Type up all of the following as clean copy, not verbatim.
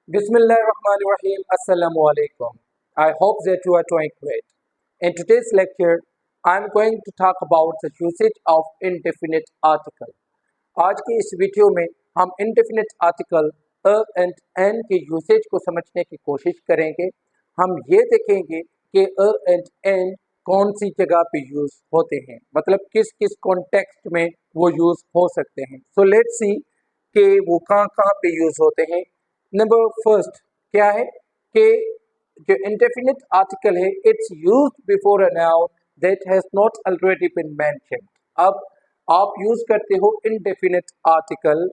Bismillahirrahmanirrahim. Assalamu alaikum. I hope that you are doing great. In today's lecture, I'm going to talk about the usage of indefinite article. आज की इस video में हम indefinite article a and n के usage को समझने की कोशिश करेंगे। हम ये देखेंगे कि a and n कौन सी जगह पे यूज होते हैं, मतलब किस किस कॉन्टेक्स्ट में वो यूज हो सकते हैं। सो लेट्स सी कि वो कहाँ कहाँ पे यूज होते हैं। नंबर फर्स्ट क्या है कि जो इंडेफिनिट आर्टिकल है it's used before a noun that has not already been mentioned. अब आप यूज करते हो इंडेफिनिट आर्टिकल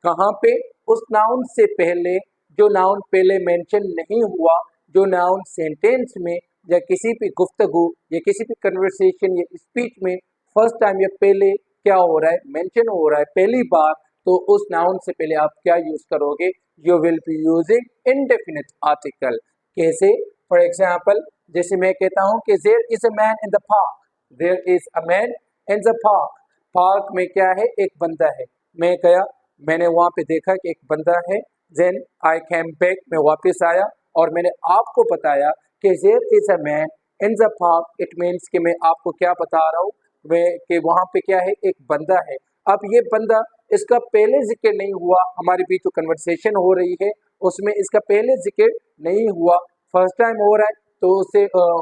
कहाँ पे? उस नाउन से पहले जो नाउन पहले मेंशन नहीं हुआ, जो नाउन सेंटेंस में या किसी भी गुफ्तगू या किसी भी कन्वर्सेशन या स्पीच में फर्स्ट टाइम या पहले क्या हो रहा है, मेंशन हो रहा है पहली बार, तो उस नाउन से पहले आप क्या यूज करोगे? You will be using indefinite article. कैसे? फॉर एग्जाम्पल, जैसे मैं कहता हूँ कि there is a man in the park, there is a man in the park. Park में क्या है? एक बंदा है। मैं गया, मैंने वहां पे देखा कि एक बंदा है। देन आई कैम बैक, मैं वापस आया और मैंने आपको बताया कि there is a man in the park. It means कि मैं आपको क्या बता रहा हूँ कि वहां पे क्या है? एक बंदा है। अब ये बंदा, इसका पहले जिक्र नहीं हुआ, हमारे बीच जो कन्वर्सेशन हो रही है उसमें इसका पहले जिक्र नहीं हुआ, फर्स्ट टाइम हो रहा है, तो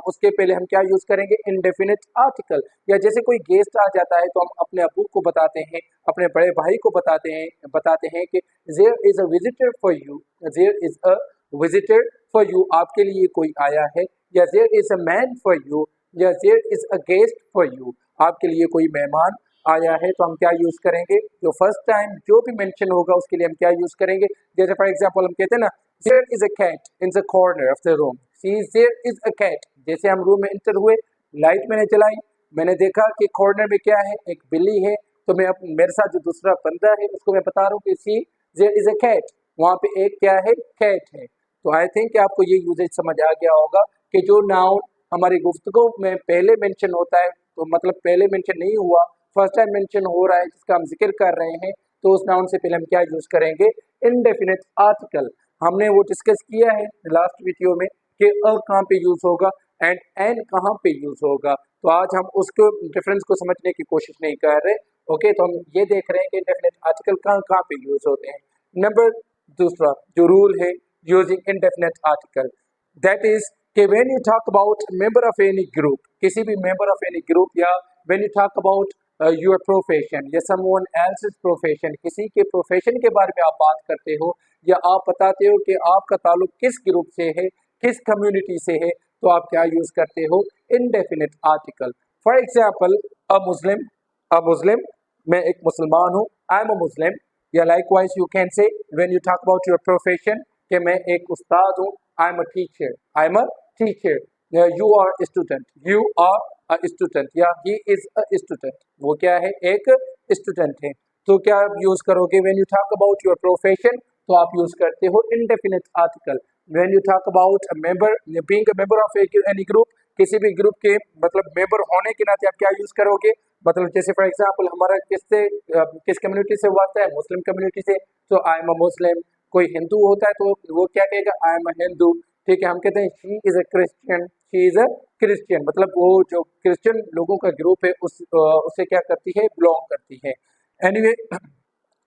उसके पहले हम क्या यूज करेंगे? Indefinite article. या जैसे कोई गेस्ट आ जाता है तो हम अपने अबू को बताते हैं, अपने बड़े भाई को बताते हैं कि there is a visitor for you, there is a visitor for you, आपके लिए कोई आया है। या there is a man for you, या there is a guest for you, आपके लिए कोई मेहमान आया है। तो हम क्या यूज करेंगे? जो फर्स्ट टाइम जो भी मेंशन होगा उसके लिए हम क्या यूज करेंगे? जैसे फॉर एग्जांपल हम कहते हैं ना, there is a cat in the corner of the room, see there is a cat. जैसे हम रूम में एंटर हुए, लाइट मैंने जलाई, मैंने देखा कि कॉर्नर में क्या है? एक बिल्ली है। तो मैं मेरे साथ जो दूसरा बंदा है उसको मैं बता रहा हूँ कि सी देयर इज अ कैट, वहां पे एक क्या है? कैट है। तो आई थिंक आपको ये यूजेज समझ आ गया होगा कि जो नाउन हमारी गुफ्तगू में पहले मेंशन होता है, तो मतलब पहले मेंशन नहीं हुआ, फर्स्ट टाइम मेंशन हो रहा है, जिसका हम जिक्र कर रहे हैं, तो उस नाउन से पहले हम क्या यूज करेंगे? Indefinite article. हमने वो डिस्कस किया है लास्ट वीडियो में कि अ कहाँ पे यूज होगा एंड एन कहाँ पे यूज होगा। तो आज हम उसको डिफरेंस को समझने की कोशिश नहीं कर रहे। ओके, तो हम ये देख रहे हैं कि इंडेफिनिट आर्टिकल कहाँ कहाँ पे यूज होते हैं। नंबर दूसरा जो रूल है using indefinite article, that is कि when you talk about member of any group, किसी भी मेंबर ऑफ एनी ग्रुप, या when you talk about your profession या समवन एल्सेस प्रोफेशन, किसी के प्रोफेशन के बारे में आप बात करते हो या आप बताते हो कि आपका ताल्लुक किस ग्रुप से है, किस कम्युनिटी से है, तो आप क्या यूज करते हो? Indefinite article. For example, a Muslim, मैं एक मुसलमान हूँ, आई एम अ मुस्लिम। या likewise you can say when you talk about your profession कि मैं एक उस्ताद हूँ, I am a teacher, I am a teacher. You are student, you are a student, या ही इज अ स्टूडेंट, वो क्या है? एक स्टूडेंट है। तो क्या आप यूज करोगे when you talk about your profession? तो आप यूज करते हो indefinite article. When you talk about a member, being a member of any group, किसी भी ग्रुप के मतलब मेंबर होने के नाते आप क्या यूज करोगे? मतलब जैसे फॉर एग्जांपल हमारा किस कम्युनिटी से हुआ है? मुस्लिम कम्युनिटी से, तो आई एम अ मुस्लिम। कोई हिंदू होता है तो वो क्या कहेगा? आई एम अ हिंदू। ठीक है, हम कहते हैं she is a Christian, she is a Christian, मतलब वो जो क्रिश्चियन लोगों का ग्रुप है उससे क्या करती है? बिलोंग करती है। एनीवे,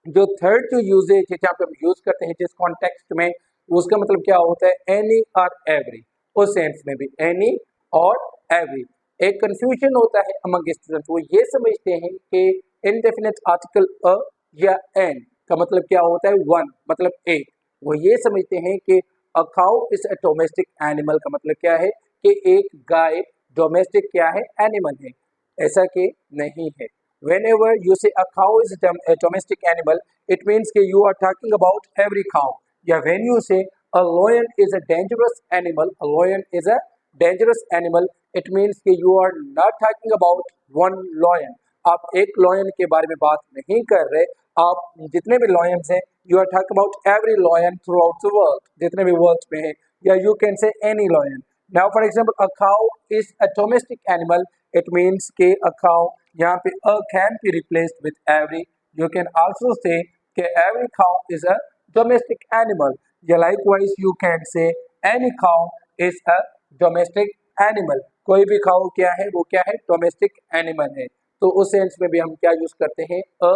जो थर्ड जो यूजेज है जहाँ पे हम यूज करते हैं जिस कॉन्टेक्स्ट में, उसका मतलब क्या होता है? एनी और एवरी। उस सेंस में भी एनी और एवरी। एक कंफ्यूजन होता है अमंग स्टूडेंट, वो ये समझते हैं कि इनडेफिनिट आर्टिकल अ या एन का मतलब क्या होता है? वन, मतलब एक। वो ये समझते हैं कि a cow is a domestic animal का मतलब क्या है? कि एक गाय डोमेस्टिक क्या है? एनिमल है। ऐसा कि नहीं है। Whenever you say a cow is a domestic animal, it means that you are talking about every cow. Yeah, when you say a lion is a dangerous animal, a lion is a dangerous animal, it means that you are not talking about one lion. आप एक lion के बारे में बात नहीं कर रहे, आप जितने भी lions हैं, you are talking about every lion throughout the world, जितने भी world में हैं, या you can say any lion. Now, for example, a cow is a domestic animal. It means कि a cow, यहाँ पे a can be replaced with every. You can also say कि every cow is a domestic animal. या likewise you can से any cow is a domestic animal. कोई भी cow क्या है, वो क्या है, डोमेस्टिक एनिमल है। तो उस सेंस में भी हम क्या यूज करते हैं, अ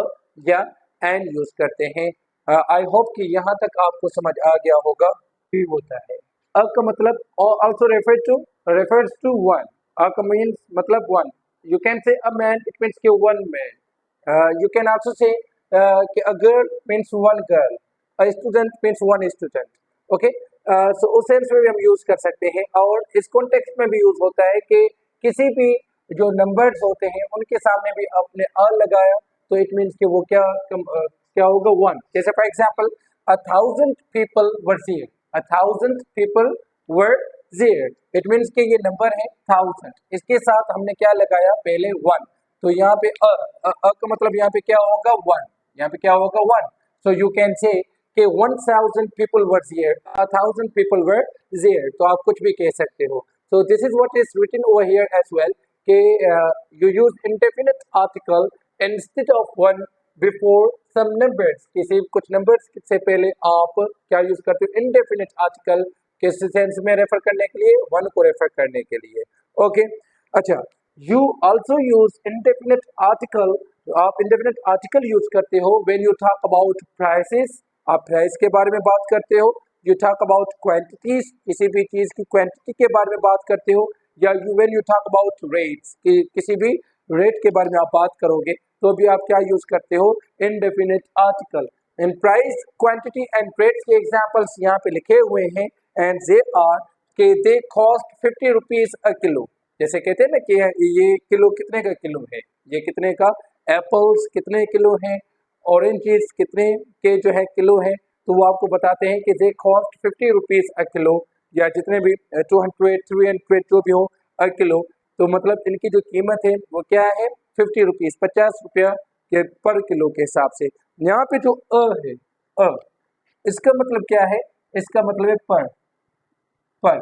या एन यूज करते हैं। आई होप कि यहाँ तक आपको समझ आ गया होगा। भी होता है अ का मतलब also refers to one। A का मीन्स मतलब one. You can say a man, it means कि one man. you can also say कि a girl means one girl, a student means one student। okay, so उस sense में भी हम use कर सकते हैं। और इस कॉन्टेक्स्ट में भी यूज होता है कि किसी भी जो नंबर्स होते हैं उनके सामने भी आपने अ लगाया तो इट मीन्स कि वो क्या होगा, वन। जैसे for example 1,000 people were there, 1,000 people were there, it means कि ये नंबर है 1000, इसके साथ हमने क्या लगाया, पहले वन। तो यहाँ पे का मतलब यहाँ पे क्या होगा, वन। यहाँ पे क्या होगा, वन। सो यू कैन से कि 1000 people were there, 1,000 people were there। तो आप कुछ भी कह सकते हो। So this is what is written over here as well कि you use indefinite article instead of one before some numbers। किसी कुछ numbers से पहले आप क्या यूज करते हो, indefinite article किस सेंस में रेफर करने के लिए, वन को रेफर करने के लिए। ओके, अच्छा, you also use indefinite article. आप इंडेफिनिट आर्टिकल यूज करते हो when you talk about prices, आप प्राइस के बारे में बात करते हो। यू टॉक अबाउट क्वांटिटीज, किसी भी चीज की क्वांटिटी के बारे में बात करते हो। या when you talk about rates, कि किसी भी रेट के बारे में आप बात करोगे तो भी आप क्या यूज करते हो, indefinite article. In price, quantity and rates के एग्जांपल्स यहाँ पे लिखे हुए हैं एंड दे आर के दे कॉस्ट 50 रुपीज अ किलो। जैसे कहते हैं ना कि ये किलो कितने का किलो है, ये कितने का, एप्पल्स कितने किलो हैं, ऑरेंजेस कितने के जो है किलो है, तो वो आपको बताते हैं कि दे कॉस्ट 50 रुपीज अ किलो, या जितने भी 200 300 जो भी हो अ किलो। तो मतलब इनकी जो कीमत है वो क्या है, 50 रुपीज, 50 रुपया के पर किलो के हिसाब से। यहाँ पे जो है, अ इसका मतलब क्या है, इसका मतलब है पर।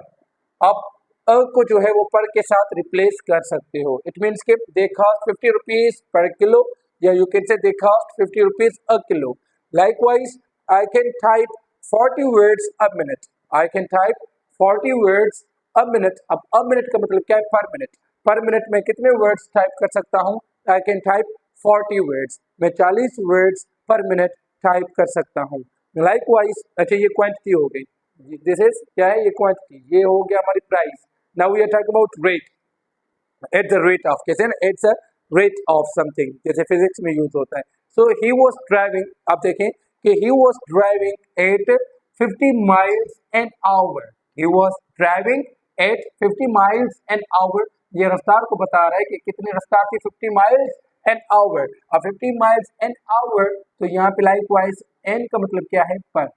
आप अ को जो है वो पर के साथ रिप्लेस कर सकते हो। इट मीन्स के दे कॉस्ट 50 रुपीज पर किलो, या यू कैन से दे cost 50 rupees a kilo. Likewise I can type 40 words a minute, I can type 40 words a minute. अब अ मिनट का मतलब क्या है, पर मिनट। पर मिनट में कितने वर्ड्स टाइप कर सकता हूँ, आई कैन टाइप 40 वर्ड्स, मैं 40 वर्ड्स पर मिनट टाइप कर सकता हूँ। लाइकवाइज, अच्छा ये क्वांटिटी हो गई, दिस इज क्या है, ये क्वांटिटी, ये हो गया हमारी price. Now we are talking about rate, at the rate of, कैसे ना, it's a rate of something, जैसे फिजिक्स में यूज होता है। सो ही वाज ड्राइविंग, आप देखें कि he was driving at 50 miles an hour, he was driving at 50 miles an hour. ये रफ्तार को बता रहा है कि कितनी रफ्तार थी, 50 माइल्स एन आवर। अब 50 माइल्स एन आवर, तो यहाँ पे लाइकवाइज एन का मतलब क्या है, पर,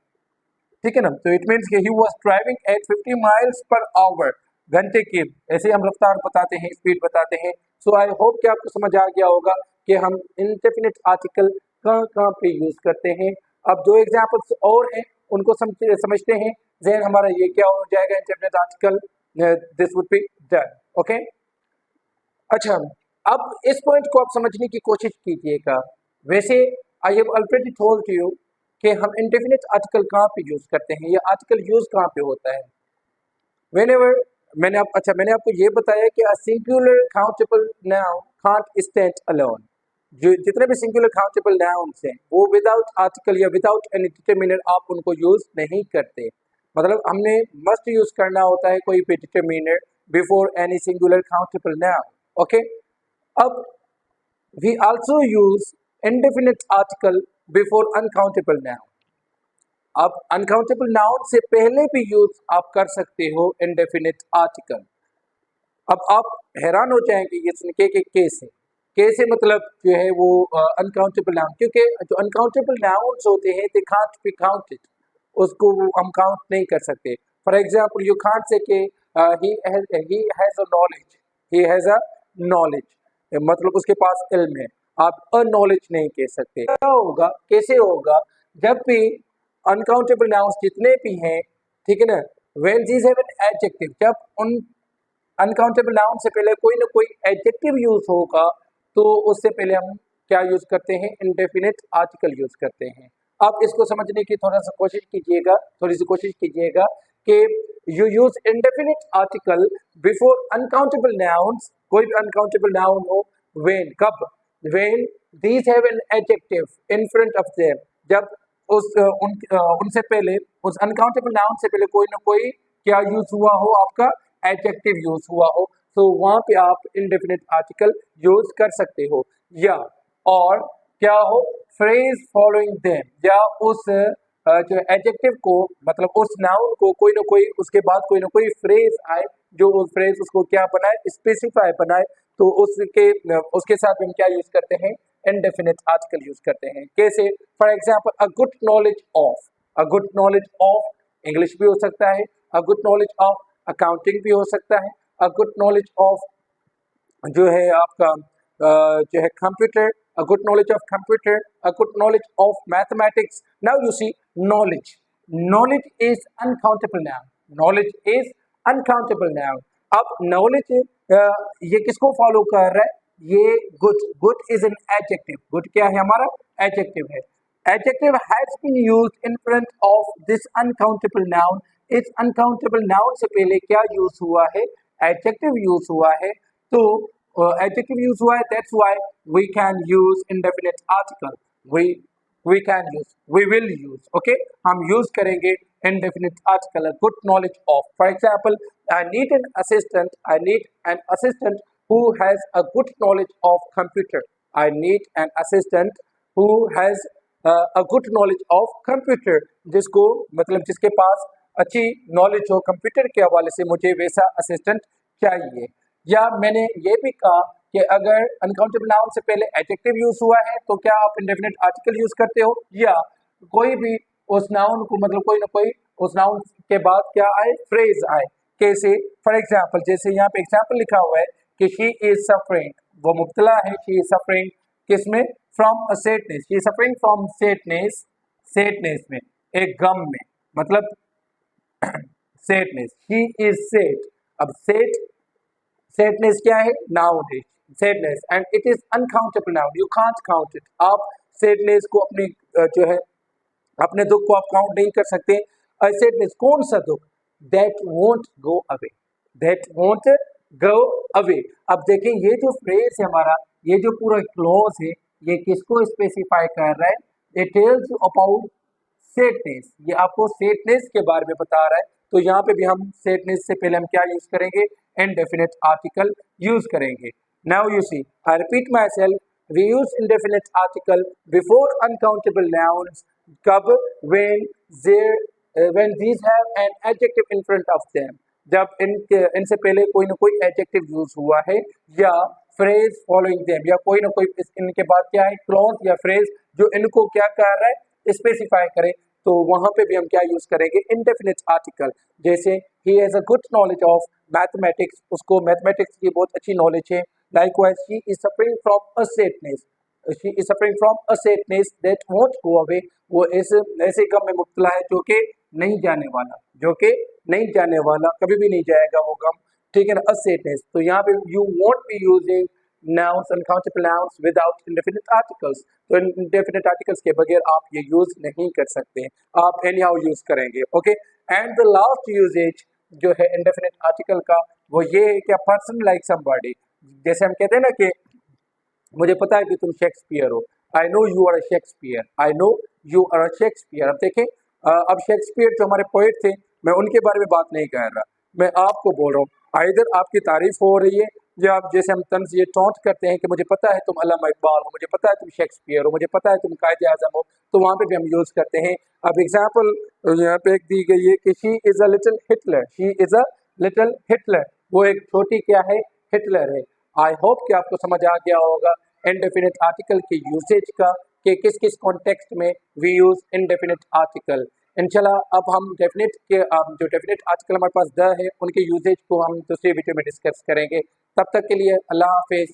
ठीक है ना। तो it means he was driving at 50 miles per hour, घंटे की, ऐसे हम रफ्तार बताते हैं, स्पीड बताते हैं। सो आई होप कि आपको समझ आ गया होगा कि हम इंडेफिनिट आर्टिकल कहाँ कहाँ पे यूज करते हैं। अब दो एग्जांपल्स और हैं, उनको समझते हैं, जहन हमारा ये क्या हो जाएगा, indefinite article, this would be done. Okay, अच्छा, अब इस पॉइंट को आप समझने की कोशिश कीजिएगा। वैसे I have already told you कि हम इंडेफिनिट आर्टिकल कहाँ पे यूज करते हैं, या आर्टिकल यूज कहाँ पे होता है। व्हेनेवर, मैंने आपको ये बताया कि a singular countable noun can't stand alone. जो जितने भी सिंगुलर काउंटेबल नाउन्स हैं वो विदाउट आर्टिकल या विदाउट एनी डिटरमिनर आप उनको यूज नहीं करते। मतलब हमने मस्ट यूज करना होता है कोई भी determiner before any singular countable noun. Okay, अब we also use indefinite article before uncountable noun। अब अनकाउंटेबल नाउन से पहले भी यूज आप कर सकते हो indefinite article। अब आप हैरान हो जाएंगे ये सुन के कैसे मतलब जो है वो अनकाउंटेबल नाउन, क्योंकि जो अनकाउंटेबल नाउन्स होते हैं दे कांट बी काउंटेड, उसको हम काउंट नहीं कर सकते। For example you can't say कि he has a knowledge, he has a knowledge, मतलब उसके पास इल्म है, आप अनॉलेज नहीं कह सकते। क्या होगा, कैसे होगा, जब भी अनकाउंटेबल नाउन्स जितने भी हैं, ठीक है ना, when these have an adjective, जब उन अनकाउंटेबल नाउन से पहले कोई ना कोई एडजेक्टिव यूज होगा तो उससे पहले हम क्या यूज करते हैं, इंडेफिनिट आर्टिकल यूज करते हैं। आप इसको समझने की थोड़ा सा कोशिश कीजिएगा, थोड़ी सी कोशिश कीजिएगा कि you use indefinite article before uncountable nouns, कोई भी अनकाउंटेबल नाउन हो, व्हेन, कब, when these have an adjective in front of them, जब उनसे पहले, उस अनकाउंटेबल नाउन से पहले कोई ना कोई क्या यूज हुआ हो, आपका एडजेक्टिव यूज हुआ हो, तो वहां पे आप इंडेफिनिट आर्टिकल यूज कर सकते हो। या और क्या हो, फ्रेज फॉलोइंग देम, या उस जो एडजेक्टिव को, मतलब उस नाउन को कोई ना कोई उसके बाद कोई ना कोई फ्रेज आए, जो उस फ्रेज उसको क्या बनाए, स्पेसिफाई बनाए, तो उसके साथ हम क्या यूज करते हैं, इंडेफिनिट आर्टिकल यूज करते हैं। कैसे, for example a good knowledge of, a good knowledge of English भी हो सकता है, अ गुड नॉलेज ऑफ अकाउंटिंग भी हो सकता है, अ गुड नॉलेज ऑफ जो है आपका जो है computer, a good knowledge of computer, a good knowledge of mathematics. Now you see knowledge, knowledge is uncountable noun, knowledge is uncountable noun. अब नॉलेज ये किसको फॉलो कर रहा है, ये good, good is an adjective, good क्या है हमारा, एडजेक्टिव है। Adjective has been used in front of this uncountable noun, इस अनकाउंटेबल नाउन से पहले क्या यूज हुआ है, एडजेक्टिव यूज हुआ है। तो एडजेक्टिव यूज हुआ है, that's why we can use indefinite article, we can use, we will use, okay, हम यूज करेंगे indefinite article, a good knowledge of. For example, I need an assistant, I need an assistant who has a good knowledge of computer. I need an assistant who has a good knowledge of computer, जिसको मतलब जिसके पास अच्छी knowledge हो computer के हवाले से, मुझे वैसा असिस्टेंट चाहिए। या मैंने ये भी कहा कि अगर अनकाउंटेबल नाउन से पहले एडजेक्टिव यूज हुआ है तो क्या आप इंडेफिनिट आर्टिकल यूज करते हो, या कोई भी उस नाउन को, मतलब कोई ना कोई उस नाउन के बाद क्या आए, फ्रेज आए। कैसे, फॉर एग्जाम्पल, जैसे यहाँ पे एग्जाम्पल लिखा हुआ है कि शी इज सफरिंग, वो मुब्तला है, शी इज सफरिंग किसमें, from a sadness, she is suffering from sadness, sadness में, एक गम में, मतलब सैडनेस, शी इज सैड। अब सैड, सैडनेस क्या है, नाउन है, sadness, and it is uncountable noun, you can't count it. आप सैडनेस को अपनी जो है अपने दुख को आप काउंट नहीं कर सकते। सैडनेस कौन सा दुख, that won't go away, that won't go away. अब देखें ये जो फ्रेज है हमारा, ये जो पूरा क्लॉज है, ये किसको स्पेसिफाई कर रहा है, it tells you about sadness, ये आपको सैडनेस के बारे में बता रहा है। तो यहाँ पे भी हम सैडनेस से पहले हम क्या यूज करेंगे, इंडेफिनिट आर्टिकल यूज करेंगे। Now you see, I repeat myself, we use indefinite article before uncountable nouns, कब, when these have an adjective in front of them, जब इनसे पहले कोई ना कोई एडजेक्टिव यूज हुआ है, या फ्रेज फॉलोइंग देम, या कोई ना कोई इनके बाद क्या है, क्लॉज या फ्रेज जो इनको क्या कर रहा है, स्पेसिफाई करे, तो वहां पे भी हम क्या यूज करेंगे, इंडेफिनिट आर्टिकल। जैसे he has a good knowledge of mathematics, उसको मैथमेटिक्स की बहुत अच्छी नॉलेज है। Likewise she is suffering from a sadness, she is suffering from a sadness that won't go away, वो ऐसे गम में मुब्तला है जो कि नहीं जाने वाला, जो कि नहीं जाने वाला, कभी भी नहीं जाएगा वो गम, ठीक है ना, अ सैडनेस। तो यहाँ पे you won't be using nouns, uncountable nouns without indefinite articles, तो indefinite articles के बगैर आप ये यूज नहीं कर सकते, आप anyhow यूज करेंगे, okay. And the last usage जो है indefinite article का, वो ये है कि पर्सन लाइक समबॉडी, जैसे हम कहते हैं ना कि मुझे पता है कि तुम शेक्सपियर हो, I know you are a Shakespeare, I know you are a Shakespeare. अब देखें, अब शेक्सपियर जो हमारे पोएट थे, मैं उनके बारे में बात नहीं कर रहा, मैं आपको बोल रहा हूँ, इधर आपकी तारीफ हो रही है, या आप जैसे हम तंज ये टॉन्ट करते हैं कि मुझे पता है तुम अल्लामा इकबाल हो, मुझे पता है तुम शेक्सपियर हो, मुझे पता है तुम कायदे आजम हो, तो वहाँ पे भी हम यूज करते हैं। अब एग्जाम्पल यहाँ पे एक दी गई है कि she is a little Hitler, she is a little Hitler, वो एक छोटी क्या है, हिटलर है। आई होप कि आपको समझ आ गया होगा इंडेफिनिट आर्टिकल के यूसेज का, कि किस किस कॉन्टेक्स्ट में वी यूज इंडेफिनिट आर्टिकल। इंशाल्लाह अब हम डेफिनेट के जो डेफिनेट आर्टिकल हमारे पास द है, उनके यूसेज को हम दूसरे वीडियो में डिस्कस करेंगे। तब तक के लिए अल्लाह हाफिज।